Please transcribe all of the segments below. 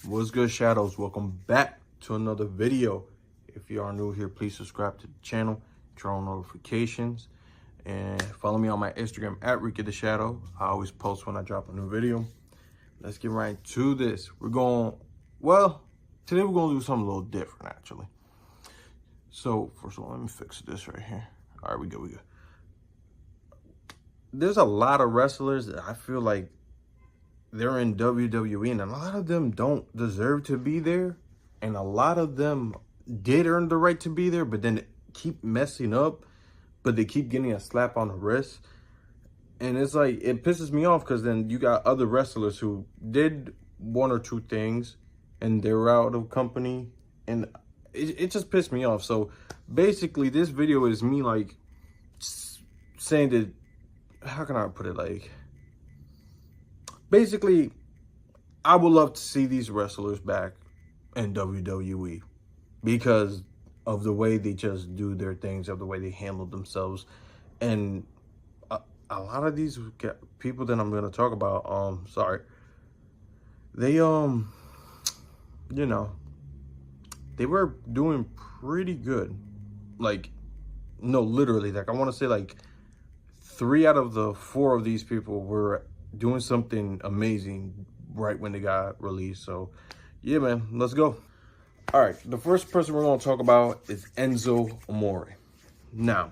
What's good, Shadows? Welcome back to another video. If you are new here, please subscribe to the channel, turn on notifications, and follow me on my Instagram at Ricky the Shadow. I always post when I drop a new video. Let's get right to this. Today we're going to do something a little different, actually. So, first of all, let me fix this right here. All right, we good. There's a lot of wrestlers that I feel like they're in WWE, and a lot of them don't deserve to be there, and a lot of them did earn the right to be there, but then keep messing up, but they keep getting a slap on the wrist. And it's like, it pisses me off, because then you got other wrestlers who did one or two things and they're out of company, and it just pissed me off. So basically this video is me like saying that, how can I put it, like, basically, I would love to see these wrestlers back in WWE because of the way they just do their things, of the way they handle themselves. And a lot of these people that I'm going to talk about, they, they were doing pretty good. Like, no, literally, like, I want to say, like, 3 out of the 4 of these people were doing something amazing right when they got released. So yeah, man, let's go. All right, the first person we're going to talk about is Enzo Amore. Now,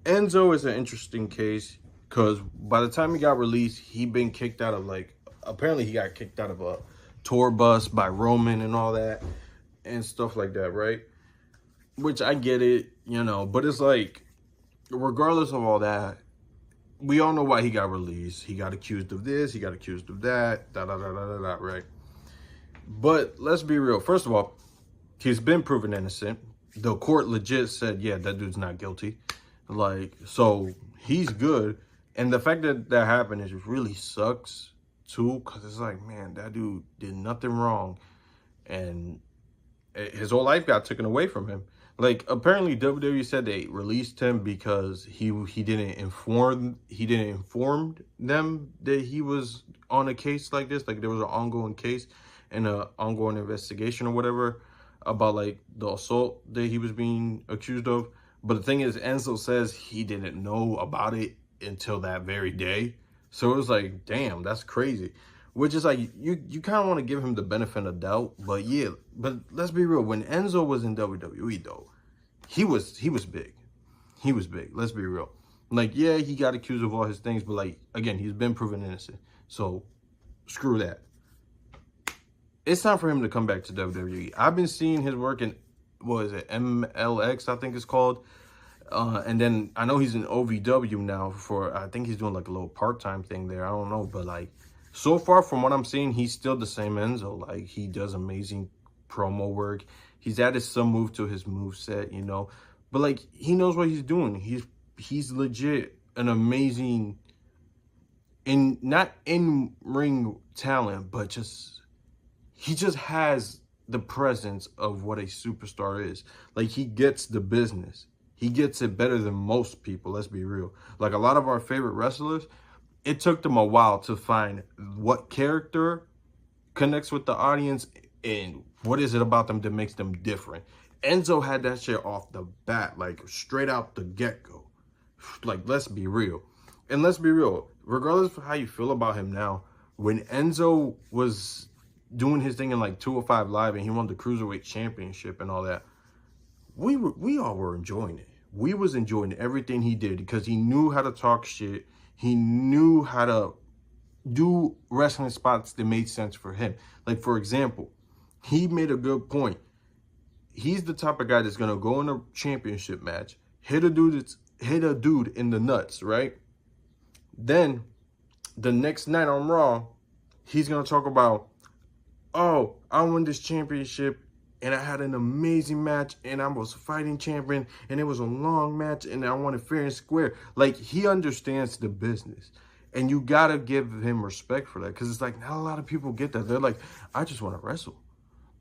Enzo is an interesting case because by the time he got released, he'd been kicked out of, like, apparently he got kicked out of a tour bus by Roman and all that and stuff like that, right? Which I get it, but it's like, regardless of all that, we all know why he got released. He got accused of this, he got accused of that, right? But let's be real. First of all, he's been proven innocent. The court legit said, yeah, that dude's not guilty. Like, so he's good. And the fact that that happened is really sucks too, because it's like, man, that dude did nothing wrong. And his whole life got taken away from him. Like, apparently WWE said they released him because he didn't inform them that he was on a case like this. Like, there was an ongoing case and an ongoing investigation or whatever about, like, the assault that he was being accused of. But the thing is, Enzo says he didn't know about it until that very day. So it was like, damn, that's crazy. Which is like, you kind of want to give him the benefit of the doubt. But yeah, but let's be real. When Enzo was in WWE, though, he was big. He was big. Let's be real. Like, yeah, he got accused of all his things, but, like, again, he's been proven innocent. So screw that. It's time for him to come back to WWE. I've been seeing his work in, what is it, MLX, I think it's called. And then I know he's in OVW now I think he's doing like a little part-time thing there. I don't know, but, like, so far from what I'm seeing, he's still the same Enzo. Like, he does amazing promo work. He's added some move to his moveset, but, like, he knows what he's doing. He's legit an amazing, not in-ring talent, but he just has the presence of what a superstar is. Like, he gets the business. He gets it better than most people, let's be real. Like, a lot of our favorite wrestlers, it took them a while to find what character connects with the audience and what is it about them that makes them different. Enzo had that shit off the bat, like, straight out the get-go. Like, let's be real. And let's be real, regardless of how you feel about him now, when Enzo was doing his thing in, like, 205 Live and he won the Cruiserweight Championship and all that, we all were enjoying it. We was enjoying everything he did because he knew how to talk shit. He knew how to do wrestling spots that made sense for him. Like, for example, he made a good point. He's the type of guy that's going to go in a championship match, hit a dude in the nuts, right? Then the next night on Raw, he's going to talk about, oh, I won this championship and I had an amazing match and I was fighting champion and it was a long match and I won it fair and square. Like, he understands the business. And you got to give him respect for that, because it's like, not a lot of people get that. They're like, I just want to wrestle.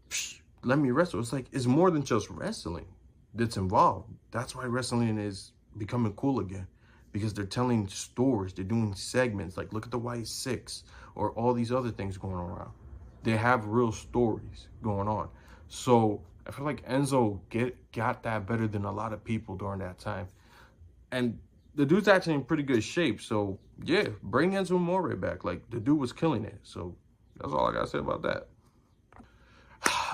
Psh, let me wrestle. It's like, it's more than just wrestling that's involved. That's why wrestling is becoming cool again, because they're telling stories. They're doing segments. Like, look at the White Six or all these other things going around. They have real stories going on. So I feel like Enzo got that better than a lot of people during that time. And the dude's actually in pretty good shape. So yeah, bring Enzo Amore back. Like, the dude was killing it. So that's all I gotta say about that.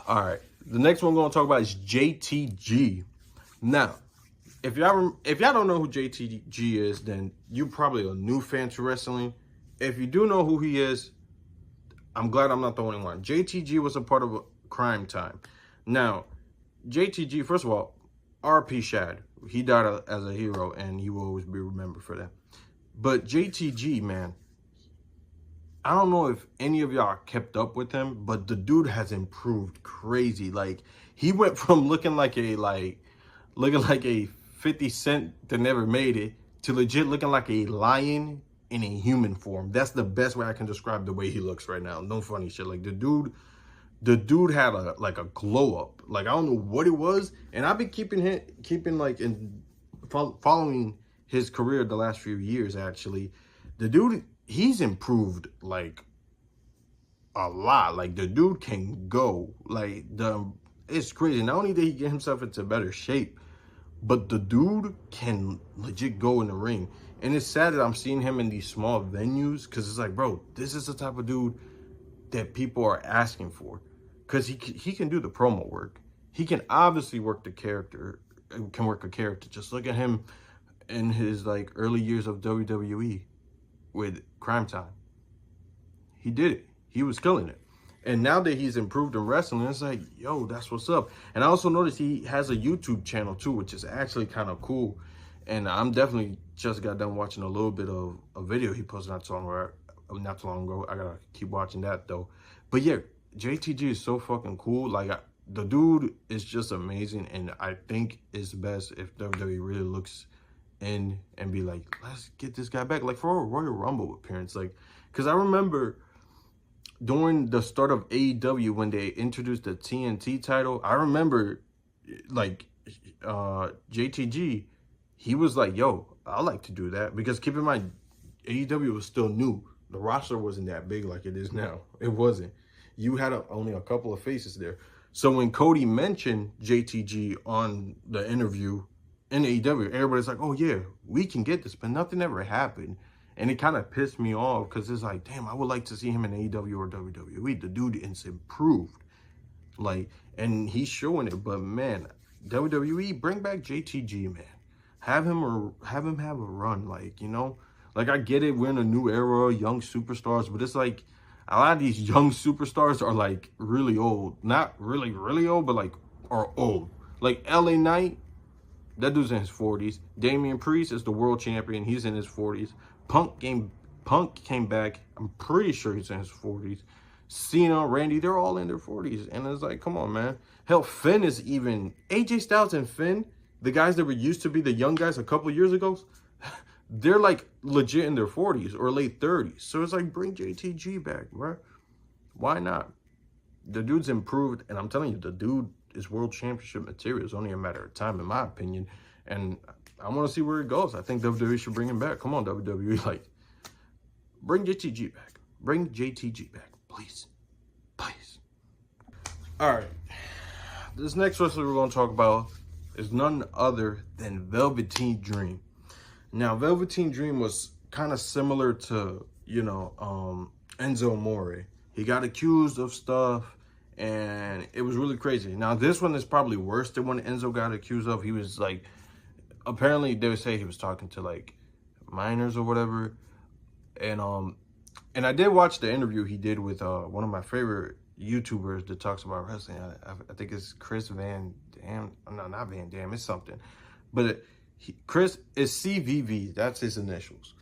All right, the next one we're gonna talk about is JTG. Now, if y'all don't know who JTG is, then you probably a new fan to wrestling. If you do know who he is, I'm glad I'm not the only one. JTG was a part of Crime Time. Now, JTG, first of all, RP Shad. He died as a hero, and he will always be remembered for that. But JTG, man, I don't know if any of y'all kept up with him, but the dude has improved crazy. Like, he went from looking like a 50 Cent that never made it to legit looking like a lion in a human form. That's the best way I can describe the way he looks right now. No funny shit. Like, the dude had a glow up. Like, I don't know what it was, and I've been following his career the last few years. Actually, the dude, he's improved like a lot. Like, the dude can go. Like, it's crazy. Not only did he get himself into better shape, but the dude can legit go in the ring. And it's sad that I'm seeing him in these small venues, because it's like, bro, this is the type of dude that people are asking for, because he can do the promo work. He can obviously work a character. Just look at him in his like early years of WWE with Crime Time. He did it. He was killing it. And now that he's improved in wrestling, it's like, yo, that's what's up. And I also noticed he has a YouTube channel too, which is actually kind of cool. And I'm definitely just got done watching a little bit of a video he posted not too long ago. I gotta keep watching that though. But yeah, JTG is so fucking cool. Like, the dude is just amazing. And I think it's best if WWE really looks in and be like, let's get this guy back. Like, for a Royal Rumble appearance. Like, because I remember during the start of AEW, when they introduced the TNT title, I remember like JTG, he was like, yo, I like to do that. Because keep in mind, AEW was still new. The roster wasn't that big like it is now. It wasn't. You had only a couple of faces there. So when Cody mentioned JTG on the interview in AEW, everybody's like, oh yeah, we can get this. But nothing ever happened. And it kind of pissed me off, because it's like, damn, I would like to see him in AEW or WWE. The dude is improved. Like, and he's showing it. But man, WWE, bring back JTG, man. Have him have a run. Like, you know, like, I get it, we're in a new era, young superstars, but it's like a lot of these young superstars are like really old. Not really, really old, but like are old. Like LA Knight, that dude's in his 40s. Damian Priest is the world champion. He's in his 40s. Punk came back. I'm pretty sure he's in his 40s. Cena, Randy, they're all in their 40s. And it's like, come on, man. Hell, Finn is even... AJ Styles and Finn, the guys that were used to be the young guys a couple years ago, they're like legit in their 40s or late 30s. So it's like, bring JTG back, bro. Why not? The dude's improved, and I'm telling you, the dude is world championship material. It's only a matter of time, in my opinion. And I want to see where it goes. I think WWE should bring him back. Come on, WWE. Like, bring JTG back. Bring JTG back, please. Please. All right. This next wrestler we're going to talk about is none other than Velveteen Dream. Now, Velveteen Dream was kind of similar to, you know, Enzo Amore. He got accused of stuff, and it was really crazy. Now, this one is probably worse than when Enzo got accused of. He was like, apparently they would say he was talking to like minors or whatever. And I did watch the interview he did with one of my favorite YouTubers that talks about wrestling. I think it's Chris Van Dam. No, not Van Dam. It's something. But Chris is CVV. That's his initials.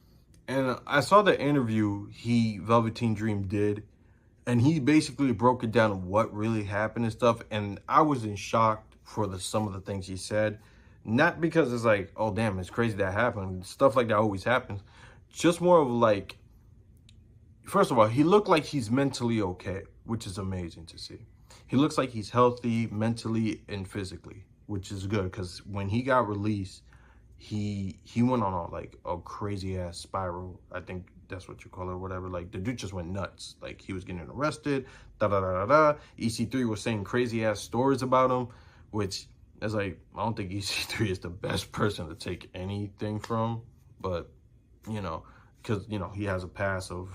And I saw the interview Velveteen Dream did. And he basically broke it down of what really happened and stuff. And I was in shock for some of the things he said. Not because it's like, oh, damn, it's crazy that happened. Stuff like that always happens. Just more of like, first of all, he looked like he's mentally okay, which is amazing to see. He looks like he's healthy mentally and physically, which is good, because when he got released, he went on like a crazy ass spiral. I think that's what you call it or whatever. Like, the dude just went nuts. Like, he was getting arrested, da-da-da-da-da. EC3 was saying crazy-ass stories about him, which is like, I don't think EC3 is the best person to take anything from. But, you know, because, you know, he has a past of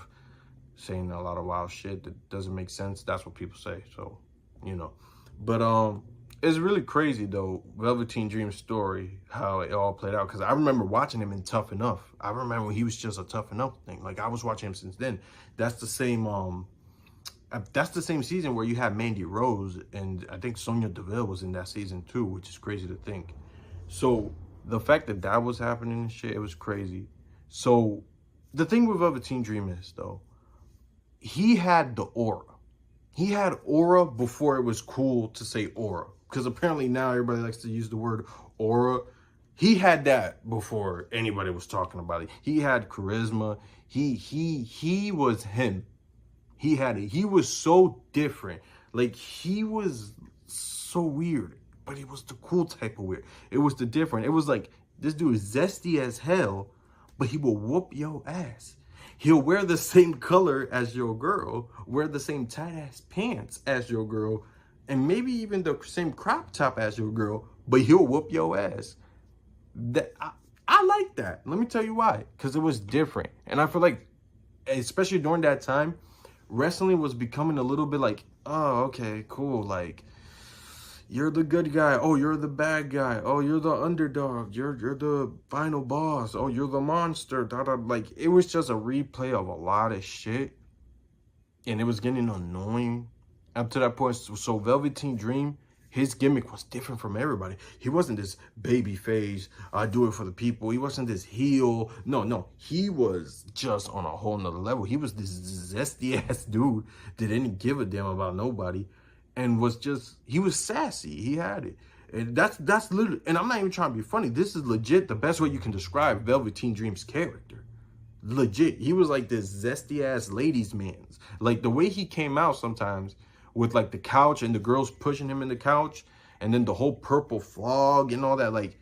saying a lot of wild shit that doesn't make sense. That's what people say. So, you know. But, it's really crazy, though, Velveteen Dream's story, how it all played out. Because I remember watching him in Tough Enough. I remember when he was just a Tough Enough thing. Like, I was watching him since then. That's the same season where you had Mandy Rose, and I think Sonya Deville was in that season too, which is crazy to think. So the fact that that was happening and shit, it was crazy. So the thing with Velveteen Dream is, though, he had the aura. He had aura before it was cool to say aura. Because apparently now everybody likes to use the word aura. He had that before anybody was talking about it. He had charisma. He was him. He had it. He was so different. Like, he was so weird, but it was the cool type of weird. It was the different. It was like, this dude is zesty as hell, but he will whoop your ass. He'll wear the same color as your girl, wear the same tight-ass pants as your girl, and maybe even the same crop top as your girl, but he'll whoop your ass. That I like that. Let me tell you why. Because it was different. And I feel like, especially during that time, wrestling was becoming a little bit like, oh, okay, cool. Like, you're the good guy. Oh, you're the bad guy. Oh, you're the underdog. You're the final boss. Oh, you're the monster. Like, it was just a replay of a lot of shit. And it was getting annoying up to that point. So Velveteen Dream, his gimmick was different from everybody. He wasn't this baby face, I do it for the people. He wasn't this heel. No. He was just on a whole nother level. He was this zesty ass dude that didn't give a damn about nobody. And was just, he was sassy. He had it. And that's literally, and I'm not even trying to be funny. This is legit the best way you can describe Velveteen Dream's character. Legit. He was like this zesty ass ladies' man. Like, the way he came out sometimes with like the couch and the girls pushing him in the couch, and then the whole purple fog and all that, like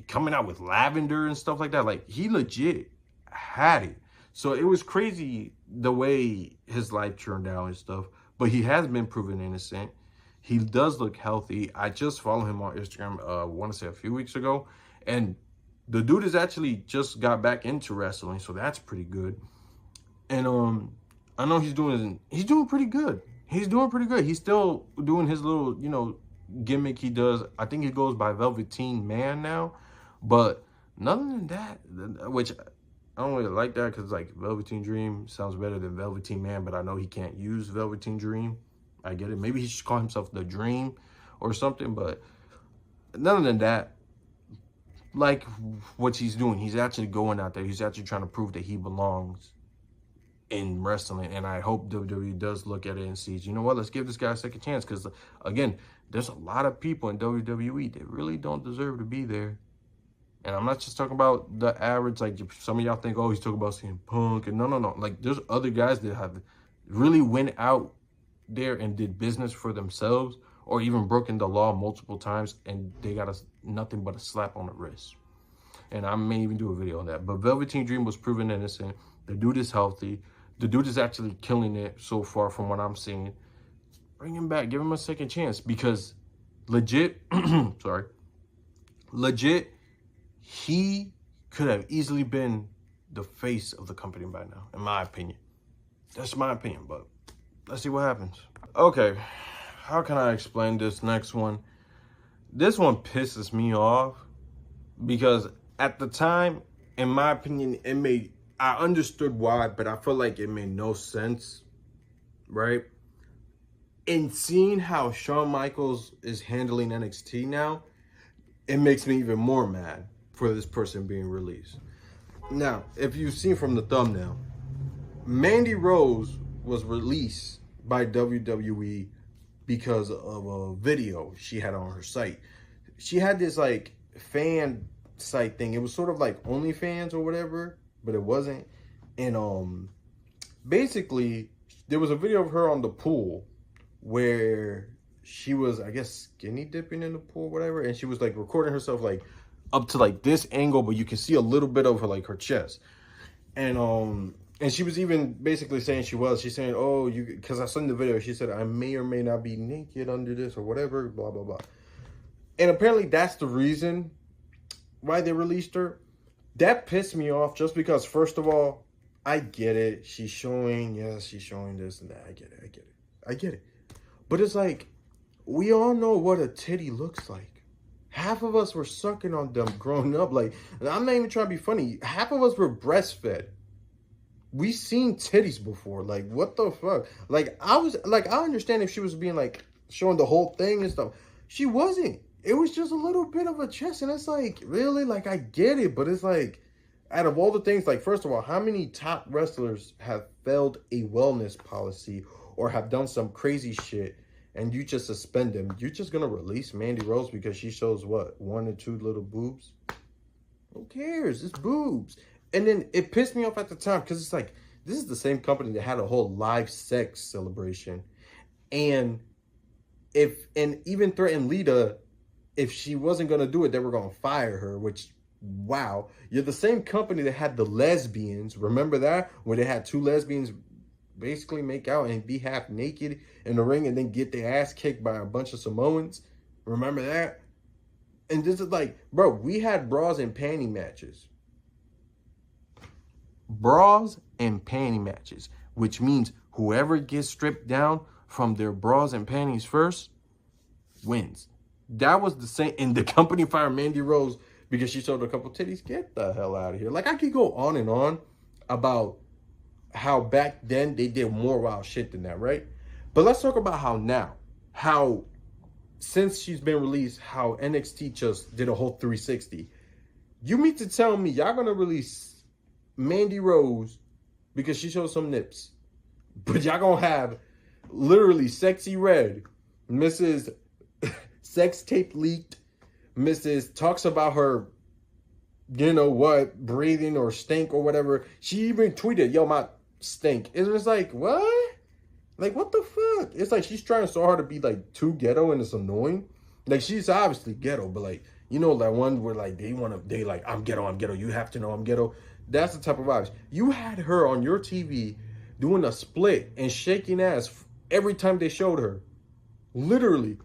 coming out with lavender and stuff like that. Like, he legit had it. So it was crazy the way his life turned out and stuff. But he has been proven innocent. He does look healthy. I just follow him on Instagram, I want to say a few weeks ago. And the dude is actually just got back into wrestling, so that's pretty good. And I know he's doing pretty good. He's doing pretty good. He's still doing his little, you know, gimmick he does. I think he goes by Velveteen Man now. But other than that, which I don't really like that, because like Velveteen Dream sounds better than Velveteen Man, but I know he can't use Velveteen Dream. I get it. Maybe he should call himself The Dream or something. But other than that, like what he's doing, he's actually going out there. He's actually trying to prove that he belongs in wrestling. And I hope WWE does look at it and sees, you know what, let's give this guy a second chance. Because again, there's a lot of people in WWE that really don't deserve to be there. And I'm not just talking about the average, like some of y'all think, oh, he's talking about CM Punk. And no. Like, there's other guys that have really went out there and did business for themselves, or even broken the law multiple times, and they got nothing but a slap on the wrist. And I may even do a video on that. But Velveteen Dream was proven innocent. The dude is healthy. The dude is actually killing it so far from what I'm seeing. Bring him back. Give him a second chance. Because legit, legit, he could have easily been the face of the company by now, in my opinion. That's my opinion, but let's see what happens. Okay, how can I explain this next one? This one pisses me off because at the time, in my opinion, I understood why, but I feel like it made no sense, right? And seeing how Shawn Michaels is handling NXT now, it makes me even more mad for this person being released. Now, if you've seen from the thumbnail, Mandy Rose was released by WWE because of a video she had on her site. She had this like fan site thing. It was sort of like OnlyFans or whatever, but it wasn't. And basically there was a video of her on the pool where she was, I guess, skinny dipping in the pool or whatever, and she was like recording herself like up to like this angle, but you can see a little bit of her, like her chest. And she was even basically saying she's saying, oh, you, because I saw in the video, she said, I may or may not be naked under this or whatever, blah, blah, blah. And apparently that's the reason why they released her. That pissed me off just because, first of all, I get it. She's showing this and that. I get it. But it's like, we all know what a titty looks like. Half of us were sucking on them growing up. Like, I'm not even trying to be funny. Half of us were breastfed. We seen titties before. Like, what the fuck? Like, I understand if she was being like showing the whole thing and stuff. She wasn't. It was just a little bit of a chest, and it's like, really? Like, I get it, but it's like, out of all the things, like, first of all, how many top wrestlers have failed a wellness policy or have done some crazy shit and you just suspend them? You're just gonna release Mandy Rose because she shows what, 1 or 2 little boobs? Who cares? It's boobs. And then it pissed me off at the time because it's like, this is the same company that had a whole live sex celebration, and even threatened Lita, if she wasn't gonna do it, they were gonna fire her. Which, wow, you're the same company that had the lesbians. Remember that, where they had 2 lesbians basically make out and be half naked in the ring and then get their ass kicked by a bunch of Samoans. Remember that? And this is like, bro, we had bras and panty matches. Bras and panty matches, which means whoever gets stripped down from their bras and panties first wins. That was the same, and the company fired Mandy Rose because she showed a couple titties. Get the hell out of here. Like, I could go on and on about how back then they did more wild shit than that, right? But let's talk about how since she's been released, how NXT just did a whole 360. You mean to tell me y'all gonna release Mandy Rose because she showed some nips, but y'all gonna have literally Sexy Red, Mrs. Sex Tape Leaked, Mrs. talks about her, you know what, breathing or stink or whatever. She even tweeted, yo, my stink. It's just like, what? Like, what the fuck? It's like she's trying so hard to be like too ghetto, and it's annoying. Like, she's obviously ghetto, but like, you know, that one where like they like, I'm ghetto, you have to know I'm ghetto. That's the type of vibes. You had her on your TV doing a split and shaking ass every time they showed her. Literally.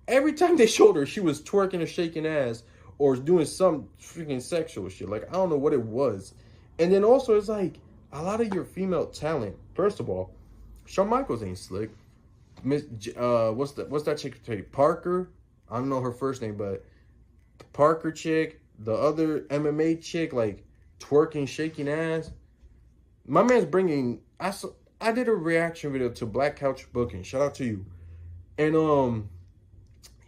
Every time they showed her, she was twerking or shaking ass or doing some freaking sexual shit. Like, I don't know what it was. And then also, it's like, a lot of your female talent, first of all, Shawn Michaels ain't slick. What's that chick? Parker? I don't know her first name, but the Parker chick, the other MMA chick, like, twerking, shaking ass. My man's bringing... I did a reaction video to Black Couch Booking. Shout out to you. And,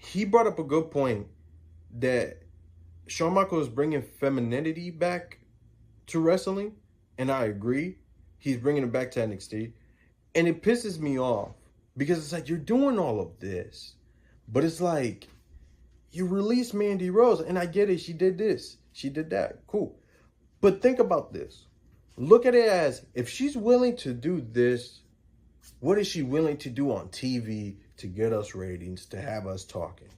he brought up a good point that Shawn Michaels is bringing femininity back to wrestling, and I agree. He's bringing it back to NXT, and it pisses me off because it's like, you're doing all of this, but it's like, you release Mandy Rose, and I get it. She did this. She did that. Cool. But think about this. Look at it as, if she's willing to do this, what is she willing to do on TV to get us ratings, to have us talking?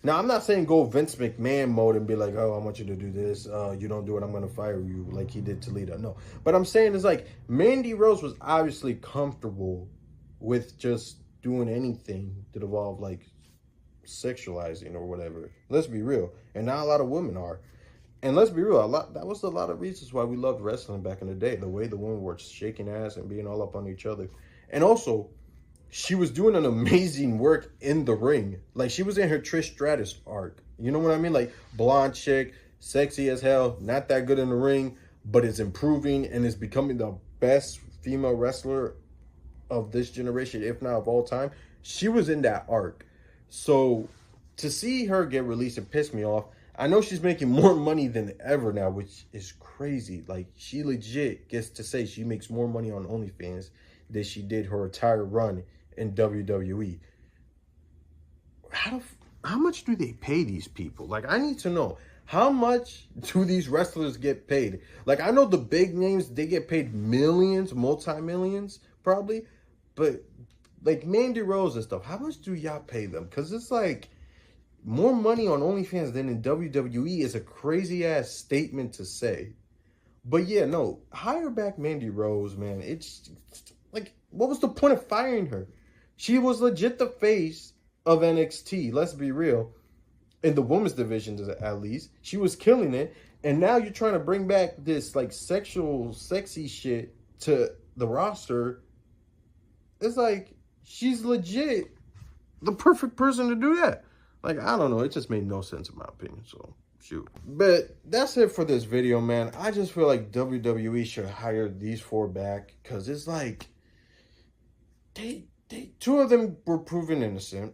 Now, I'm not saying go Vince McMahon mode and be like, oh, I want you to do this. You don't do it, I'm going to fire you, like he did to Lita. No. But I'm saying it's like, Mandy Rose was obviously comfortable with just doing anything that involved like sexualizing or whatever. Let's be real. And not a lot of women are. And let's be real, that was a lot of reasons why we loved wrestling back in the day. The way the women were shaking ass and being all up on each other. And also, she was doing an amazing work in the ring. Like, she was in her Trish Stratus arc. You know what I mean? Like, blonde chick, sexy as hell, not that good in the ring, but is improving and is becoming the best female wrestler of this generation, if not of all time. She was in that arc. So, to see her get released, it pissed me off. I know she's making more money than ever now, which is crazy. Like, she legit gets to say she makes more money on OnlyFans than she did her entire run in WWE. How much do they pay these people? Like, I need to know, how much do these wrestlers get paid? Like, I know the big names, they get paid millions, multi-millions, probably. But, like, Mandy Rose and stuff, how much do y'all pay them? Because it's like, more money on OnlyFans than in WWE is a crazy-ass statement to say. But yeah, no, hire back Mandy Rose, man. It's like, what was the point of firing her? She was legit the face of NXT. Let's be real. In the women's division, at least, she was killing it. And now you're trying to bring back this like sexual, sexy shit to the roster. It's like, she's legit the perfect person to do that. Like, I don't know. It just made no sense in my opinion. So, shoot. But that's it for this video, man. I just feel like WWE should hire these four back. Because it's like, two of them were proven innocent.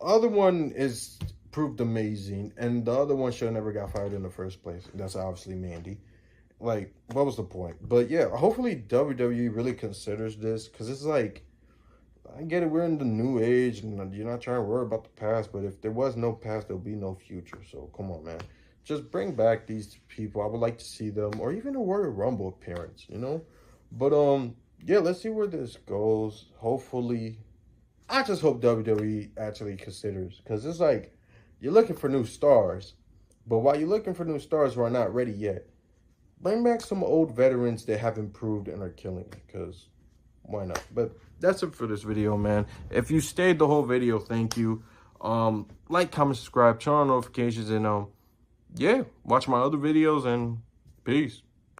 Other one is proved amazing. And the other one should have never got fired in the first place. That's obviously Mandy. Like, what was the point? But yeah, hopefully WWE really considers this. Because it's like, I get it, we're in the new age, and you're not trying to worry about the past, but if there was no past, there'll be no future. So, come on, man. Just bring back these people. I would like to see them, or even a Royal Rumble appearance, you know? But, yeah, let's see where this goes. Hopefully, I just hope WWE actually considers, because it's like, you're looking for new stars, but while you're looking for new stars who are not ready yet, bring back some old veterans that have improved and are killing it, because why not? But that's it for this video, man. If you stayed the whole video, thank you. Like, comment, subscribe, turn on notifications, and yeah, watch my other videos, and peace.